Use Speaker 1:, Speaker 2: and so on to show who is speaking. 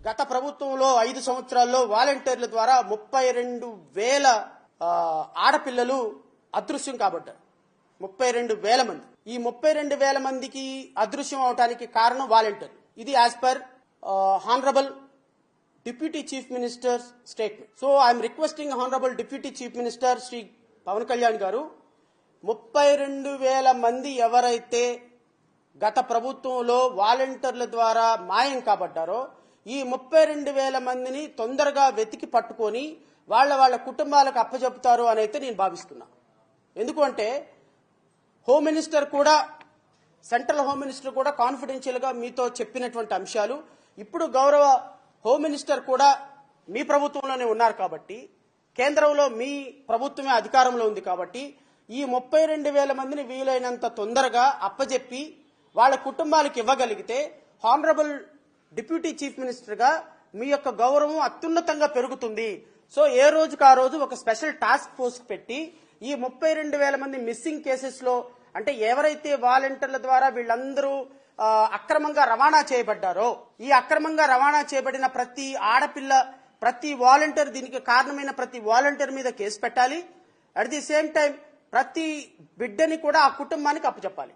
Speaker 1: గత ప్రభుత్వంలో 5 సంవత్సరాల్లో వాలంటీర్ల ద్వారా 32,000 ఆడపిల్లలు అదృశ్యం కాబడ్డారు. 32,000 మంది. ఈ 32,000 మందికి అదృశ్యం అవడానికి కారణం వాలంటీర్లు. ఇది as per honourable deputy chief minister statement. So I'm requesting honourable deputy chief minister Shri Pawan Kalyan garu, 32,000 మంది ఎవరైతే గత ప్రభుత్వంలో వాలంటీర్ల ద్వారా మాయం కాబడ్డారో ఈ 32,000 మందిని తొందరగా వెతికి పట్టుకొని వాళ్ళ కుటుంబాలకు అప్పచెపుతారు అని అయితే నేను భావిస్తున్నా. ఎందుకంటే హోమ్ మినిస్టర్ కూడా, సెంట్రల్ హోమ్ మినిస్టర్ కూడా కాన్ఫిడెన్షియల్ గా మీతో చెప్పినటువంటి అంశాలు ఇప్పుడు గౌరవ హోమ్ మినిస్టర్ కూడా మీ ప్రభుత్వంలోనే ఉన్నారు కాబట్టి, కేంద్రంలో మీ ప్రభుత్వమే అధికారంలో ఉంది కాబట్టి ఈ 32,000 మందిని వీలైనంత తొందరగా అప్పజెప్పి వాళ్ళ కుటుంబాలకు ఇవ్వగలిగితే హానరబుల్ డిప్యూటీ చీఫ్ మినిస్టర్ గా మీ యొక్క గౌరవం అత్యున్నతంగా పెరుగుతుంది. సో ఏ రోజుకు ఆ రోజు ఒక స్పెషల్ టాస్క్ ఫోర్స్ పెట్టి ఈ 32,000 మంది మిస్సింగ్ కేసెస్ లో, అంటే ఎవరైతే వాలంటీర్ల ద్వారా వీళ్ళందరూ అక్రమంగా రవాణా చేయబడ్డారో ఈ అక్రమంగా రవాణా చేయబడిన ప్రతి ఆడపిల్ల, ప్రతి వాలంటీర్, దీనికి కారణమైన ప్రతి వాలంటీర్ మీద కేసు పెట్టాలి. అట్ ది సేమ్ టైం ప్రతి బిడ్డని కూడా ఆ కుటుంబానికి అప్పచెప్పాలి.